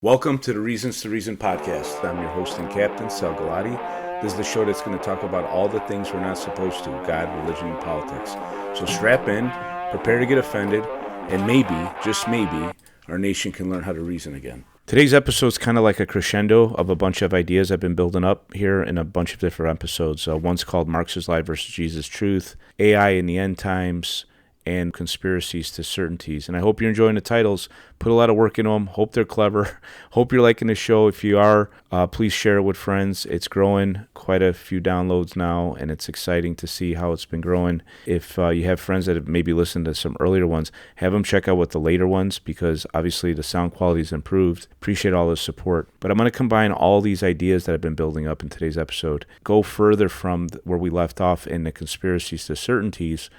Welcome to the Reasons to Reason podcast. I'm your host and captain, Sal Galati. This is the show that's going to talk about all the things we're not supposed to: God, religion, and politics. So strap in, prepare to get offended, and maybe, just maybe, our nation can learn how to reason again. Today's episode is kind of like a crescendo of a bunch of ideas I've been building up here in a bunch of different episodes. One's called Marxist Lie versus Jesus Truth, AI in the End Times, and Conspiracies to Certainties. And I hope you're enjoying the titles. Put a lot of work into them. Hope they're clever. Hope you're liking the show. If you are, please share it with friends. It's growing quite a few downloads now, and it's exciting to see how it's been growing. If you have friends that have maybe listened to some earlier ones, have them check out what the later ones, because obviously the sound quality is improved. Appreciate all the support. But I'm going to combine all these ideas that I've been building up in today's episode, go further from where we left off in the Conspiracies to Certainties,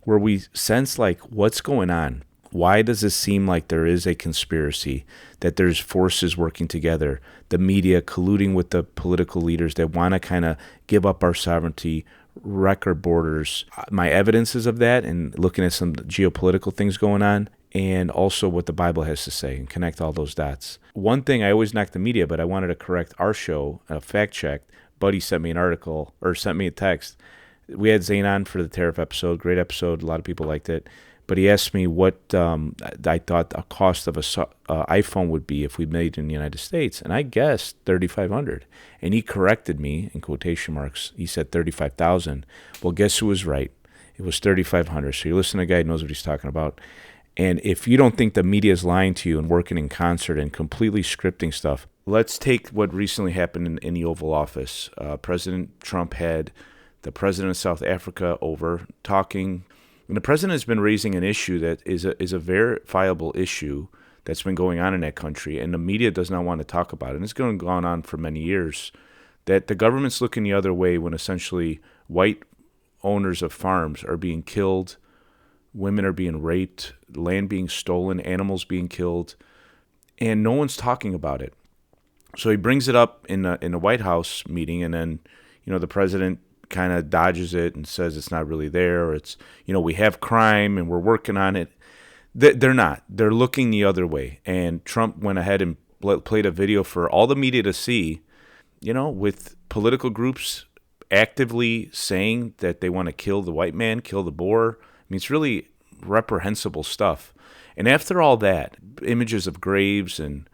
where we sense like what's going on. Why does it seem like there is a conspiracy, that there's forces working together, the media colluding with the political leaders that want to kind of give up our sovereignty, wreck our borders? My evidence is of that, and looking at some geopolitical things going on, and also what the Bible has to say, and connect all those dots. One thing, I always knock the media, but I wanted to correct our show, a fact check. Buddy sent me an article, or sent me a text. We had Zane on for the tariff episode. Great episode. A lot of people liked it. But he asked me what I thought the cost of a iPhone would be if we made it in the United States. And I guessed $3,500. And he corrected me, in quotation marks. He said $35,000. Well, guess who was right? It was $3,500. So you listen to a guy who knows what he's talking about. And if you don't think the media is lying to you and working in concert and completely scripting stuff, let's take what recently happened in the Oval Office. President Trump had the president of South Africa over talking. And the president has been raising an issue that is a verifiable issue that's been going on in that country, and the media does not want to talk about it. And it's going on for many years, that the government's looking the other way when essentially white owners of farms are being killed, women are being raped, land being stolen, animals being killed, and no one's talking about it. So he brings it up in the White House meeting, and then the president kind of dodges it and says it's not really there. Or it's, we have crime and we're working on it. They're not. They're looking the other way. And Trump went ahead and played a video for all the media to see, with political groups actively saying that they want to kill the white man, kill the Boer. I mean, it's really reprehensible stuff. And after all that, images of graves and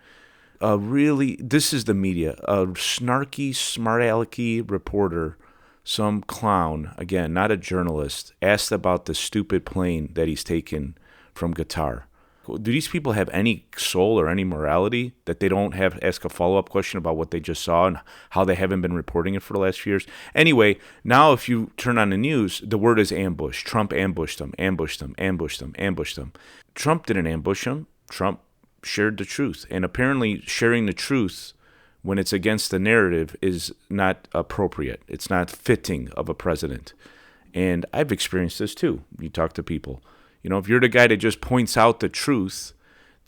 this is the media, a snarky, smart-alecky reporter, some clown, again, not a journalist, asked about the stupid plane that he's taken from Qatar. Do these people have any soul or any morality that they don't ask a follow-up question about what they just saw and how they haven't been reporting it for the last few years? Anyway, now if you turn on the news, the word is ambush. Trump ambushed them, ambushed them, ambushed them, ambushed them. Trump didn't ambush them. Trump shared the truth. And apparently sharing the truth when it's against the narrative is not appropriate. It's not fitting of a president. And I've experienced this too. You talk to people. If you're the guy that just points out the truth,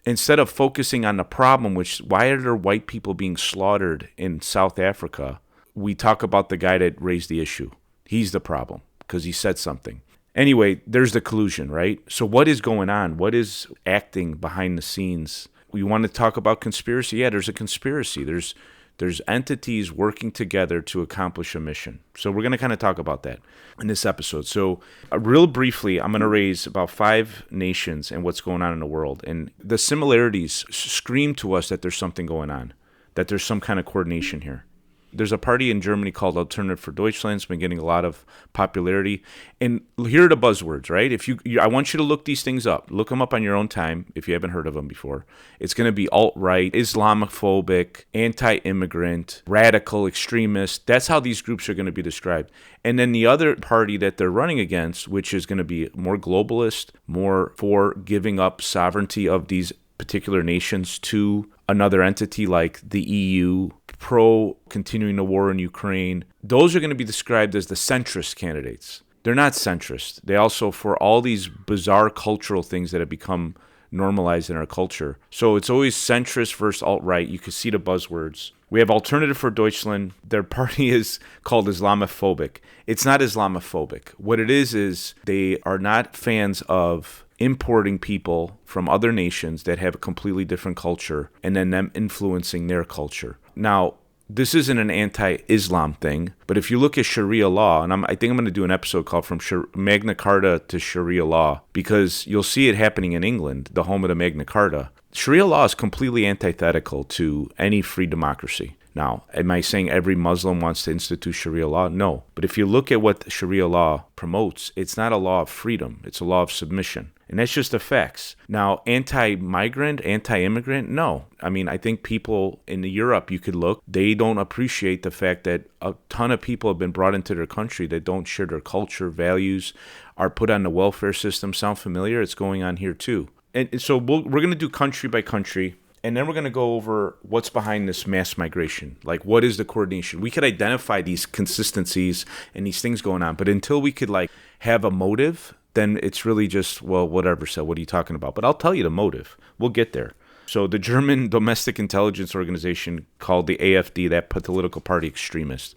instead of focusing on the problem, which why are there white people being slaughtered in South Africa, we talk about the guy that raised the issue. He's the problem because he said something. Anyway, there's the collusion, right? So what is going on? What is acting behind the scenes? We want to talk about conspiracy. Yeah, there's a conspiracy. There's entities working together to accomplish a mission. So we're going to kind of talk about that in this episode. So real briefly, I'm going to raise about 5 nations and what's going on in the world. And the similarities scream to us that there's something going on, that there's some kind of coordination here. There's a party in Germany called Alternative for Deutschland. It's been getting a lot of popularity. And here are the buzzwords, right? I want you to look these things up. Look them up on your own time if you haven't heard of them before. It's going to be alt-right, Islamophobic, anti-immigrant, radical, extremist. That's how these groups are going to be described. And then the other party that they're running against, which is going to be more globalist, more for giving up sovereignty of these particular nations to another entity like the EU, pro continuing the war in Ukraine. Those are going to be described as the centrist candidates. They're not centrist. They also, for all these bizarre cultural things that have become normalized in our culture. So it's always centrist versus alt-right. You can see the buzzwords. We have Alternative for Deutschland. Their party is called Islamophobic. It's not Islamophobic. What it is they are not fans of importing people from other nations that have a completely different culture and then them influencing their culture. Now, this isn't an anti-Islam thing, but if you look at Sharia law, and I think I'm going to do an episode called From Magna Carta to Sharia Law, because you'll see it happening in England, the home of the Magna Carta. Sharia law is completely antithetical to any free democracy. Now, am I saying every Muslim wants to institute Sharia law? No. But if you look at what Sharia law promotes, it's not a law of freedom. It's a law of submission. And that's just the facts. Now, anti-migrant, anti-immigrant, no. I mean, I think people in Europe, you could look, they don't appreciate the fact that a ton of people have been brought into their country that don't share their culture, values, are put on the welfare system. Sound familiar? It's going on here too. And so we're going to do country by country. And then we're going to go over what's behind this mass migration. Like, what is the coordination? We could identify these consistencies and these things going on. But until we could, like, have a motive, then it's really just, well, whatever. So what are you talking about? But I'll tell you the motive. We'll get there. So the German domestic intelligence organization called the AfD, that political party, extremist.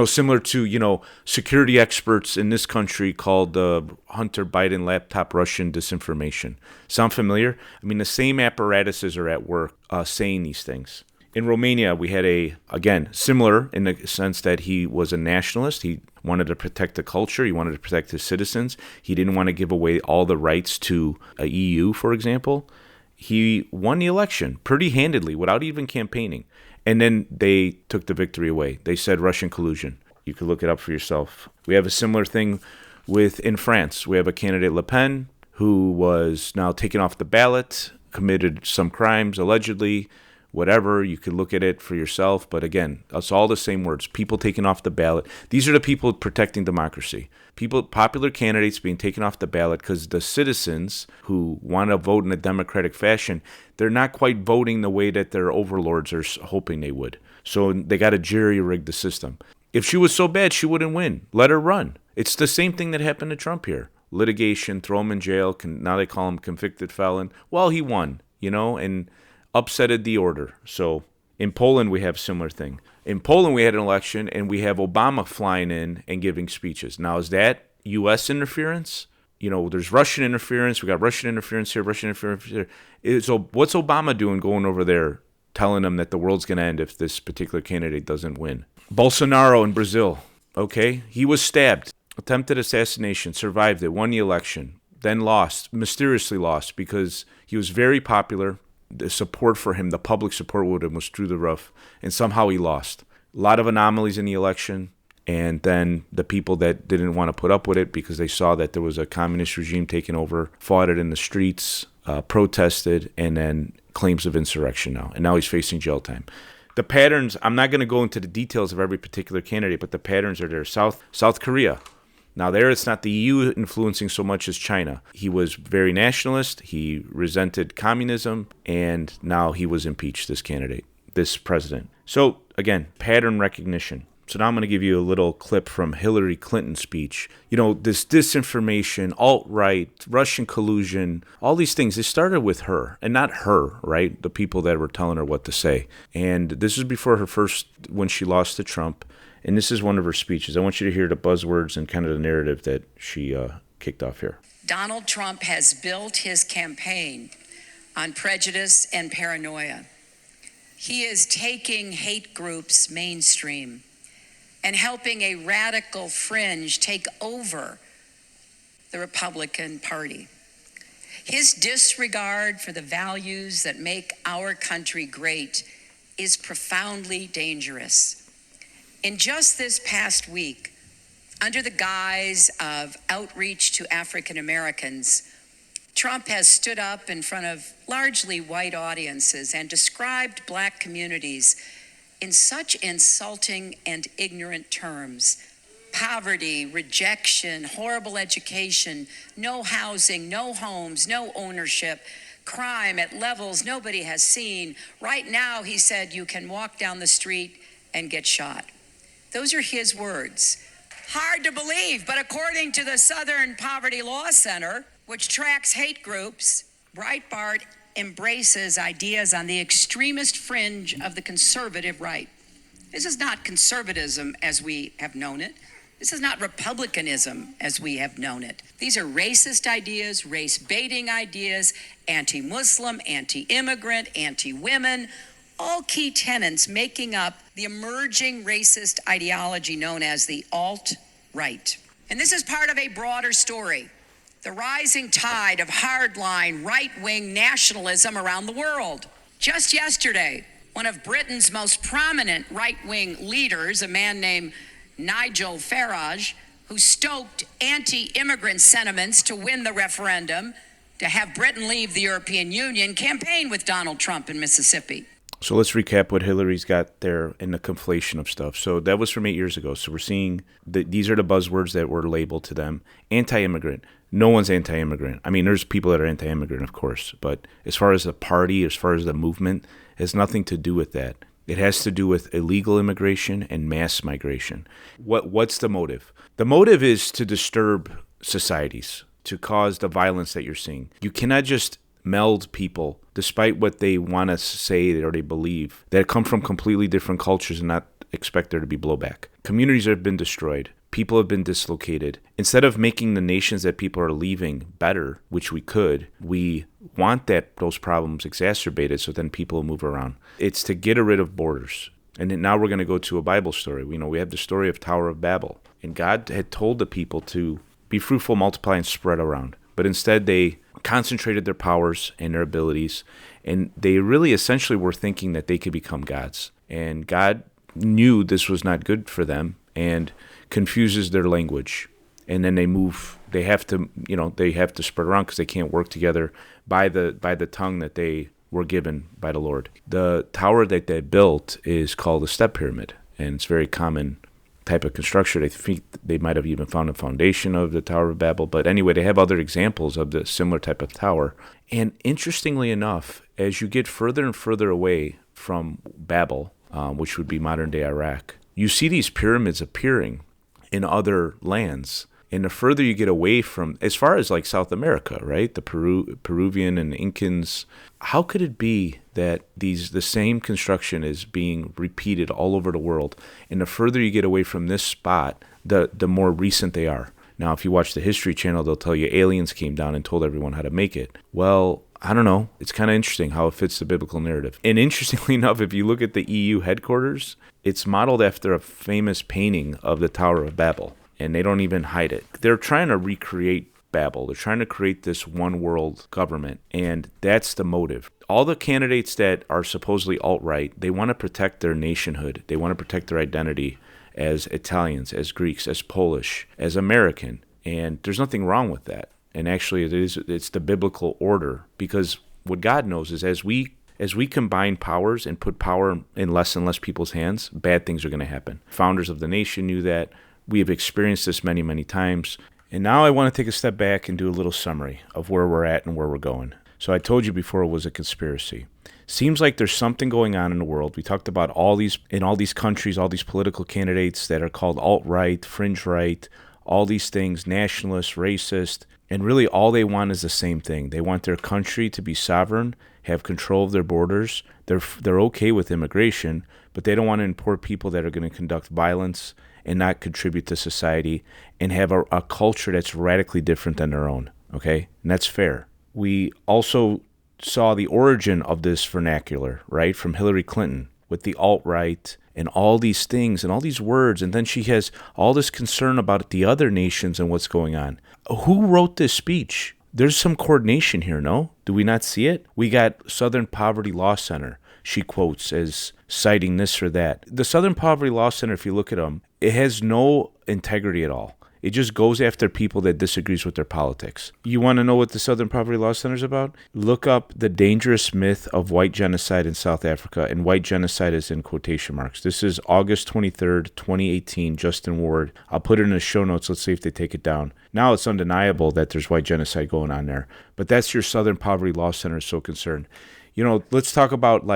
Similar to, security experts in this country called the Hunter Biden laptop Russian disinformation. Sound familiar? I mean, the same apparatuses are at work saying these things. In Romania, we had again, similar in the sense that he was a nationalist. He wanted to protect the culture. He wanted to protect his citizens. He didn't want to give away all the rights to a EU, for example. He won the election pretty handedly without even campaigning. And then they took the victory away. They said Russian collusion. You could look it up for yourself. We have a similar thing in France. We have a candidate, Le Pen, who was now taken off the ballot, committed some crimes, allegedly, whatever. You could look at it for yourself. But again, it's all the same words. People taken off the ballot. These are the people protecting democracy. Popular candidates being taken off the ballot because the citizens who want to vote in a democratic fashion, they're not quite voting the way that their overlords are hoping they would. So they got to jury-rig the system. If she was so bad, she wouldn't win. Let her run. It's the same thing that happened to Trump here. Litigation, throw him in jail. Now they call him convicted felon. Well, he won, and upsetted the order. So in Poland, we have a similar thing. In Poland, we had an election, and we have Obama flying in and giving speeches. Now, is that U.S. interference? There's Russian interference. We got Russian interference here, Russian interference here. So what's Obama doing going over there telling them that the world's going to end if this particular candidate doesn't win? Bolsonaro in Brazil, okay? He was stabbed, attempted assassination, survived it, won the election, then mysteriously lost because he was very popular. The support for him, the public support with him was through the roof, and somehow he lost. A lot of anomalies in the election, and then the people that didn't want to put up with it because they saw that there was a communist regime taking over, fought it in the streets, protested, and then claims of insurrection now. And now he's facing jail time. The patterns, I'm not going to go into the details of every particular candidate, but the patterns are there. South Korea. Now there, it's not the EU influencing so much as China. He was very nationalist. He resented communism, and now he was impeached, this president. So again, pattern recognition. So now I'm going to give you a little clip from Hillary Clinton's speech. This disinformation, alt-right, Russian collusion, all these things, they started with her, and not her, right? The people that were telling her what to say. And this was before when she lost to Trump. And this is one of her speeches. I want you to hear the buzzwords and kind of the narrative that she kicked off here. Donald Trump has built his campaign on prejudice and paranoia. He is taking hate groups mainstream and helping a radical fringe take over the Republican Party. His disregard for the values that make our country great is profoundly dangerous. In just this past week, under the guise of outreach to African Americans, Trump has stood up in front of largely white audiences and described black communities in such insulting and ignorant terms. Poverty, rejection, horrible education, no housing, no homes, no ownership, crime at levels nobody has seen. Right now, he said, you can walk down the street and get shot. Those are his words. Hard to believe, but according to the Southern Poverty Law Center, which tracks hate groups, Breitbart embraces ideas on the extremist fringe of the conservative right. This is not conservatism as we have known it. This is not republicanism as we have known it. These are racist ideas, race-baiting ideas, anti-Muslim, anti-immigrant, anti-women, all key tenets making up the emerging racist ideology known as the alt-right. And this is part of a broader story, the rising tide of hardline right-wing nationalism around the world. Just yesterday, one of Britain's most prominent right-wing leaders, a man named Nigel Farage, who stoked anti-immigrant sentiments to win the referendum to have Britain leave the European Union, campaigned with Donald Trump in Mississippi. So let's recap what Hillary's got there in the conflation of stuff. So that was from 8 years ago. So we're seeing these are the buzzwords that were labeled to them. Anti-immigrant. No one's anti-immigrant. I mean, there's people that are anti-immigrant, of course. But as far as the party, as far as the movement, it has nothing to do with that. It has to do with illegal immigration and mass migration. What's the motive? The motive is to disturb societies, to cause the violence that you're seeing. You cannot just meld people, despite what they want to say or they believe, that come from completely different cultures and not expect there to be blowback. Communities have been destroyed. People have been dislocated. Instead of making the nations that people are leaving better, which we could, we want those problems exacerbated so then people will move around. It's to get rid of borders. And then now we're going to go to a Bible story. We have the story of Tower of Babel. And God had told the people to be fruitful, multiply, and spread around. But instead they concentrated their powers and their abilities, and they really essentially were thinking that they could become gods. And God knew this was not good for them and confuses their language. And then they have to spread around because they can't work together by the tongue that they were given by the Lord. The tower that they built is called a step pyramid, and it's very common type of construction. I think they might have even found a foundation of the Tower of Babel. But anyway, they have other examples of the similar type of tower. And interestingly enough, as you get further and further away from Babel, which would be modern-day Iraq, you see these pyramids appearing in other lands. And the further you get away from, as far as like South America, right, the Peruvian and Incans, how could it be that the same construction is being repeated all over the world? And the further you get away from this spot, the more recent they are. Now, if you watch the History Channel, they'll tell you aliens came down and told everyone how to make it. Well, I don't know. It's kind of interesting how it fits the biblical narrative. And interestingly enough, if you look at the EU headquarters, it's modeled after a famous painting of the Tower of Babel. And they don't even hide it. They're trying to recreate Babel. They're trying to create this one world government, and that's the motive. All the candidates that are supposedly alt-right, they want to protect their nationhood. They want to protect their identity as Italians, as Greeks, as Polish, as American, and there's nothing wrong with that. And actually, it's the biblical order, because what God knows is as we combine powers and put power in less and less people's hands, bad things are going to happen. Founders of the nation knew that. We have experienced this many, many times. And now I want to take a step back and do a little summary of where we're at and where we're going. So I told you before it was a conspiracy. Seems like there's something going on in the world. We talked about all these countries, all these political candidates that are called alt-right, fringe right, all these things, nationalist, racist, and really all they want is the same thing. They want their country to be sovereign, have control of their borders. They're okay with immigration, but they don't want to import people that are going to conduct violence and not contribute to society and have a culture that's radically different than their own, okay? And that's fair. We also saw the origin of this vernacular, right, from Hillary Clinton with the alt-right and all these things and all these words, and then she has all this concern about the other nations and what's going on. Who wrote this speech? There's some coordination here, no? Do we not see it? We got Southern Poverty Law Center, she quotes as citing this or that. The Southern Poverty Law Center, if you look at them, it has no integrity at all. It just goes after people that disagrees with their politics. You want to know what the Southern Poverty Law Center is about? Look up the dangerous myth of white genocide in South Africa, and white genocide is in quotation marks. This is August 23rd, 2018, Justin Ward. I'll put it in the show notes. Let's see if they take it down. Now it's undeniable that there's white genocide going on there, but that's your Southern Poverty Law Center is so concerned. Let's talk about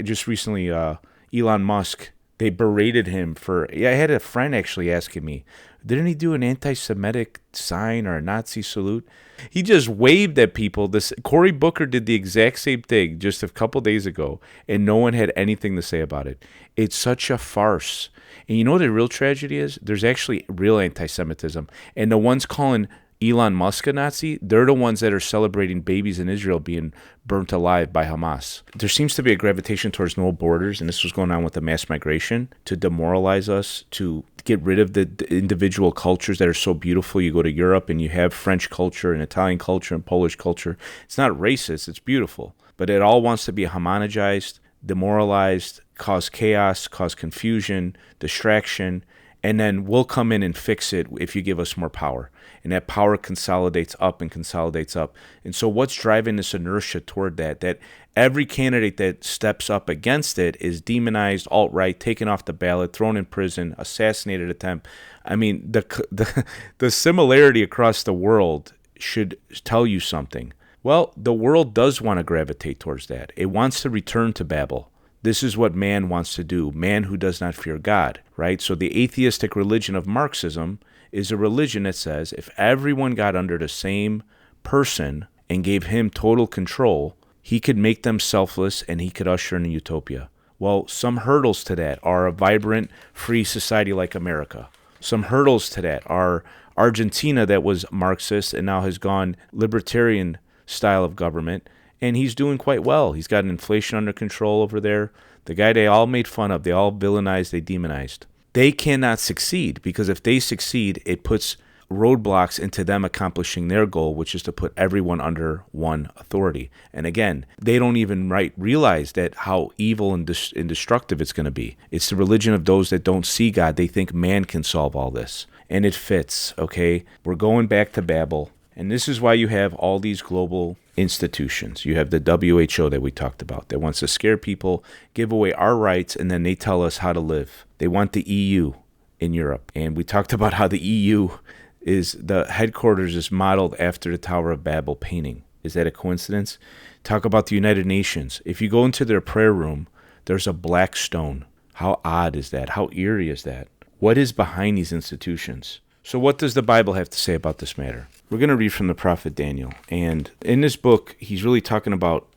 just recently Elon Musk They berated him for. Yeah, I had a friend actually asking me, didn't he do an anti-Semitic sign or a Nazi salute? He just waved at people. This Cory Booker did the exact same thing just a couple days ago, and no one had anything to say about it. It's such a farce. And you know what the real tragedy is? There's actually real anti-Semitism, and the ones calling Elon Musk a Nazi, they're the ones that are celebrating babies in Israel being burnt alive by Hamas. There seems to be a gravitation towards no borders, and this was going on with the mass migration, to demoralize us, to get rid of the individual cultures that are so beautiful. You go to Europe and you have French culture and Italian culture and Polish culture. It's not racist, it's beautiful. But it all wants to be homogenized, demoralized, cause chaos, cause confusion, distraction, and then we'll come in and fix it if you give us more power. And that power consolidates up and consolidates up. And so what's driving this inertia toward that? That every candidate that steps up against it is demonized, alt-right, taken off the ballot, thrown in prison, assassinated attempt. I mean, the similarity across the world should tell you something. Well, the world does want to gravitate towards that. It wants to return to Babel. This is what man wants to do, man who does not fear God, right? So the atheistic religion of Marxism is a religion that says if everyone got under the same person and gave him total control, he could make them selfless and he could usher in a utopia. Well, some hurdles to that are a vibrant, free society like America. Some hurdles to that are Argentina, that was Marxist and now has gone libertarian style of government, and he's doing quite well. He's got inflation under control over there. The guy they all made fun of, they all villainized, they demonized. They cannot succeed, because if they succeed, it puts roadblocks into them accomplishing their goal, which is to put everyone under one authority. And again, they don't even realize that how evil and destructive it's going to be. It's the religion of those that don't see God. They think man can solve all this. And it fits, okay? We're going back to Babel. And this is why you have all these global institutions. You have the WHO that we talked about that wants to scare people, give away our rights, and then they tell us how to live. They want the EU in Europe. And we talked about how the EU is, the headquarters is modeled after the Tower of Babel painting. Is that a coincidence? Talk about the United Nations. If you go into their prayer room, there's a black stone. How odd is that? How eerie is that? What is behind these institutions? So what does the Bible have to say about this matter? We're going to read from the prophet Daniel. And in this book, he's really talking about,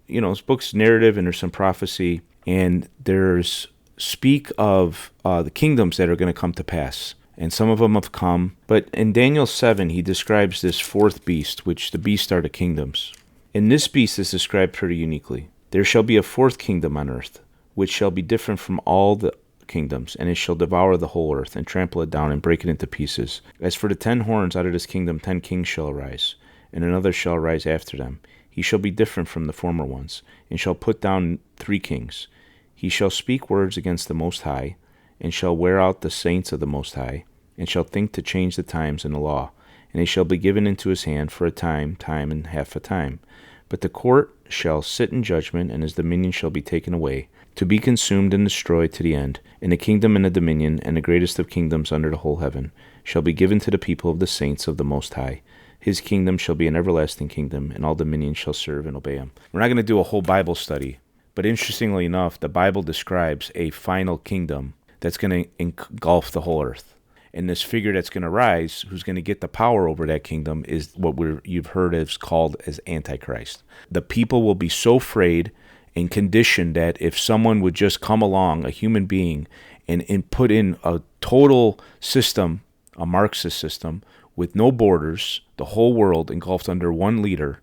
his book's narrative, and there's some prophecy, and there's speak of the kingdoms that are going to come to pass. And some of them have come. But in Daniel 7, he describes this fourth beast, which the beasts are the kingdoms. And this beast is described pretty uniquely. There shall be a fourth kingdom on earth, which shall be different from all the kingdoms, and it shall devour the whole earth, and trample it down, and break it into pieces. As for the 10 horns, out of this kingdom 10 kings shall arise, and another shall arise after them. He shall be different from the former ones, and shall put down 3 kings. He shall speak words against the Most High, and shall wear out the saints of the Most High, and shall think to change the times and the law. And they shall be given into his hand for a time, and half a time. But the court shall sit in judgment, and his dominion shall be taken away, to be consumed and destroyed to the end. And the kingdom and the dominion, and the greatest of kingdoms under the whole heaven, shall be given to the people of the saints of the Most High. His kingdom shall be an everlasting kingdom, and all dominions shall serve and obey him. We're not going to do a whole Bible study, but interestingly enough, the Bible describes a final kingdom that's going to engulf the whole earth. And this figure that's going to rise, who's going to get the power over that kingdom, is what you've heard is called as Antichrist. The people will be so afraid and conditioned that if someone would just come along, a human being, and put in a total system, a Marxist system, with no borders, the whole world engulfed under one leader,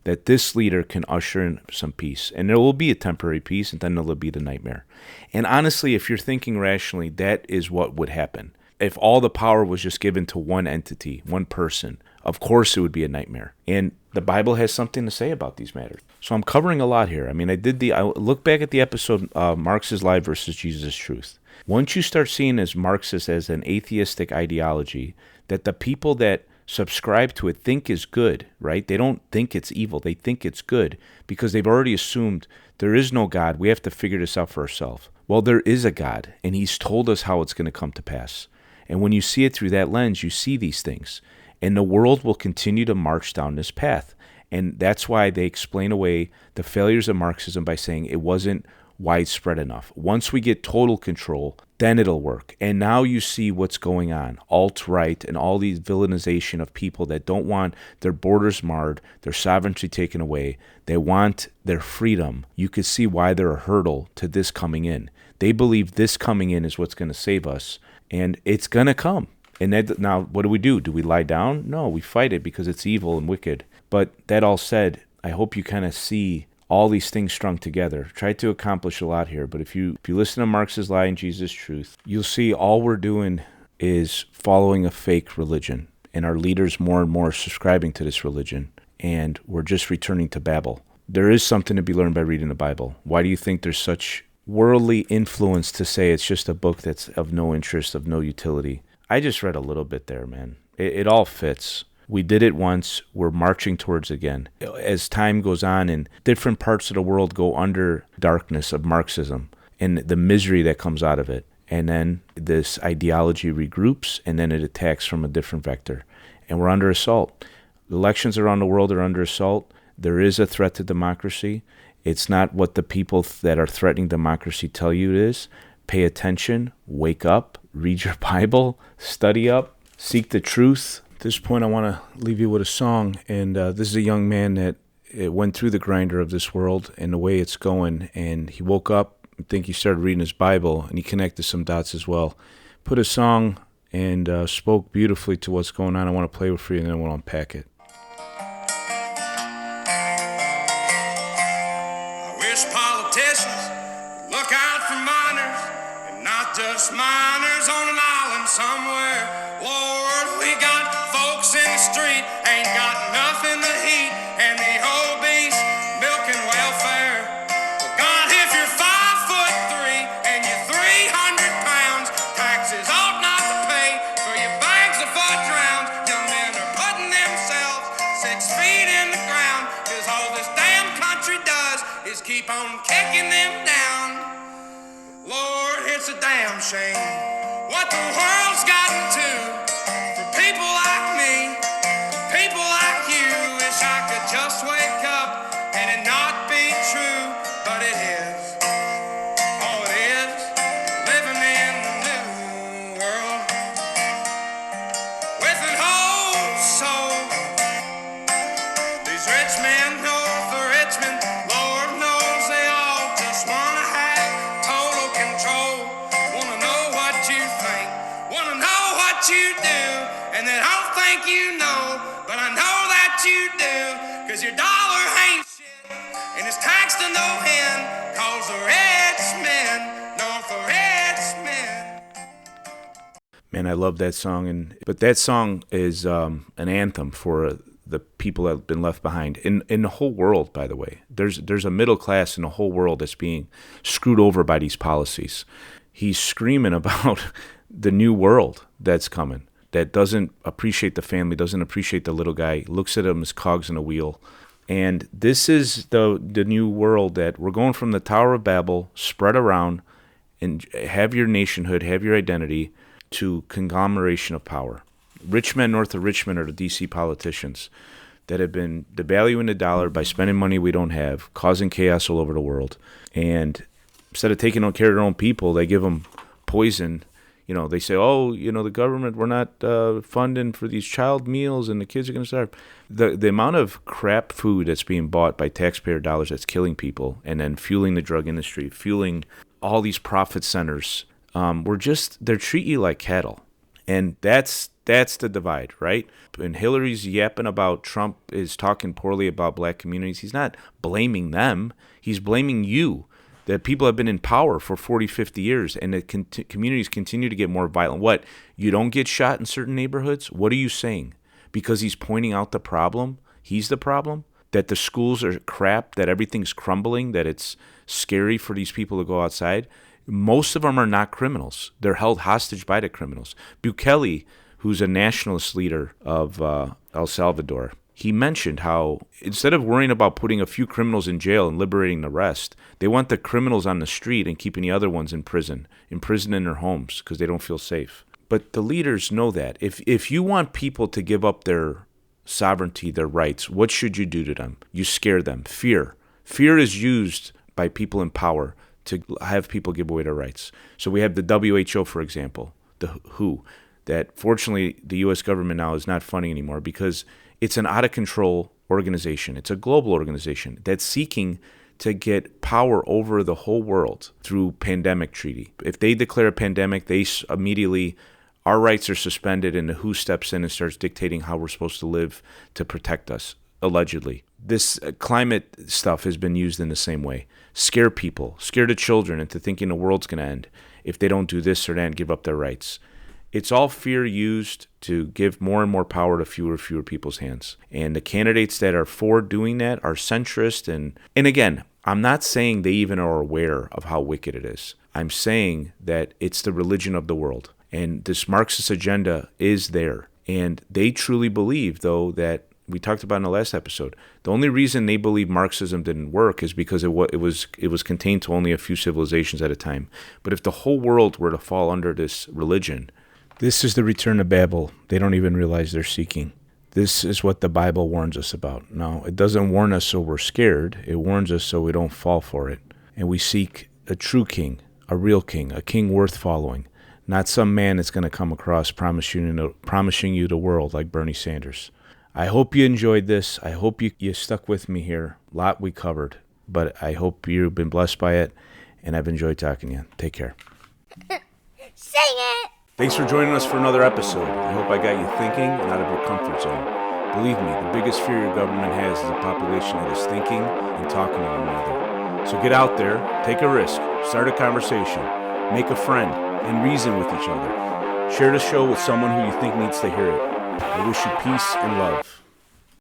that this leader can usher in some peace. And there will be a temporary peace, and then there will be the nightmare. And honestly, if you're thinking rationally, that is what would happen. If all the power was just given to one entity, one person, of course it would be a nightmare. And the Bible has something to say about these matters. So I'm covering a lot here. I mean, I look back at the episode, Marx's Lie versus Jesus' Truth. Once you start seeing as Marxist as an atheistic ideology, that the people that subscribe to it think is good, right? They don't think it's evil. They think it's good because they've already assumed there is no God. We have to figure this out for ourselves. Well, there is a God, and he's told us how it's going to come to pass. And when you see it through that lens, you see these things. And the world will continue to march down this path. And that's why they explain away the failures of Marxism by saying it wasn't widespread enough. Once we get total control, then it'll work. And now you see what's going on. Alt-right and all these villainization of people that don't want their borders marred, their sovereignty taken away. They want their freedom. You could see why they're a hurdle to this coming in. They believe this coming in is what's going to save us, and it's going to come. And that, now, what do? Do we lie down? No, we fight it because it's evil and wicked. But that all said, I hope you kind of see all these things strung together. Try to accomplish a lot here, but if you listen to Marx's Lie and Jesus' Truth, you'll see all we're doing is following a fake religion, and our leaders more and more subscribing to this religion, and we're just returning to Babel. There is something to be learned by reading the Bible. Why do you think there's such worldly influence to say it's just a book that's of no interest, of no utility? I just read a little bit there, man. It all fits. We did it once. We're marching towards again. As time goes on and different parts of the world go under darkness of Marxism and the misery that comes out of it, and then this ideology regroups and then it attacks from a different vector. And we're under assault. Elections around the world are under assault. There is a threat to democracy. It's not what the people that are threatening democracy tell you it is. Pay attention, wake up, read your Bible, study up, seek the truth. At this point, I want to leave you with a song, and this is a young man that went through the grinder of this world and the way it's going, and he woke up, I think he started reading his Bible, and he connected some dots as well. Put a song and spoke beautifully to what's going on. I want to play it for you, and then I want to unpack it. I wish politicians would look out for minors, and not just minors on an island somewhere. Lord, we got folks in the street, ain't got nothing to eat, and the obese milking welfare. Well, God, if you're 5'3" and you're 300 pounds, taxes ought not to pay for your bags of fudge rounds. Young men are putting themselves 6 feet in the ground, 'cause all this damn country does is keep on kicking them down. Lord, it's a damn shame what the world's gotten to. People like me, people like you, wish I could just wake up and it not be true, but it is. Oh, it is, living in the new world with an old soul. These rich men north of Richmond, Lord knows they all just wanna have total control. Wanna know what you think, wanna know what you do. And they don't think you know, but I know that you do, 'cause your dollar ain't shit, and it's taxed to no end, 'cause the rich men, north the rich men. Man, I love that song, but that song is an anthem for the people that have been left behind in the whole world. By the way, there's a middle class in the whole world that's being screwed over by these policies. He's screaming about the new world that's coming, that doesn't appreciate the family, doesn't appreciate the little guy, looks at him as cogs in a wheel. And this is the new world that we're going from the Tower of Babel, spread around, and have your nationhood, have your identity, to conglomeration of power. Rich men north of Richmond are the D.C. politicians that have been devaluing the dollar by spending money we don't have, causing chaos all over the world. And instead of taking care of their own people, they give them poison. You know, they say, oh, you know, the government, we're not funding for these child meals and the kids are going to starve. The amount of crap food that's being bought by taxpayer dollars that's killing people and then fueling the drug industry, fueling all these profit centers, they're treating you like cattle. And that's the divide, right? And Hillary's yapping about Trump is talking poorly about black communities. He's not blaming them. He's blaming you. That people have been in power for 40, 50 years, and the communities continue to get more violent. What? You don't get shot in certain neighborhoods? What are you saying? Because he's pointing out the problem? He's the problem? That the schools are crap, that everything's crumbling, that it's scary for these people to go outside? Most of them are not criminals. They're held hostage by the criminals. Bukele, who's a nationalist leader of El Salvador, he mentioned how instead of worrying about putting a few criminals in jail and liberating the rest, they want the criminals on the street and keeping the other ones in prison in their homes because they don't feel safe. But the leaders know that. If you want people to give up their sovereignty, their rights, what should you do to them? You scare them. Fear. Fear is used by people in power to have people give away their rights. So we have the WHO, for example, the WHO, that fortunately the U.S. government now is not funding anymore because it's an out-of-control organization. It's a global organization that's seeking to get power over the whole world through pandemic treaty. If they declare a pandemic, they immediately, our rights are suspended, and the WHO steps in and starts dictating how we're supposed to live to protect us, allegedly. This climate stuff has been used in the same way. Scare people, scare the children into thinking the world's going to end if they don't do this or that and give up their rights. It's all fear used to give more and more power to fewer and fewer people's hands. And the candidates that are for doing that are centrist. And again, I'm not saying they even are aware of how wicked it is. I'm saying that it's the religion of the world. And this Marxist agenda is there. And they truly believe, though, that we talked about in the last episode, the only reason they believe Marxism didn't work is because it was contained to only a few civilizations at a time. But if the whole world were to fall under this religion, this is the return of Babel. They don't even realize they're seeking. This is what the Bible warns us about. Now, it doesn't warn us so we're scared. It warns us so we don't fall for it. And we seek a true king, a real king, a king worth following, not some man that's going to come across promising you the world like Bernie Sanders. I hope you enjoyed this. I hope you stuck with me here. A lot we covered, but I hope you've been blessed by it, and I've enjoyed talking to you. Take care. Sing it! Thanks for joining us for another episode. I hope I got you thinking and out of your comfort zone. Believe me, the biggest fear your government has is a population that is thinking and talking to one another. So get out there, take a risk, start a conversation, make a friend, and reason with each other. Share the show with someone who you think needs to hear it. I wish you peace and love.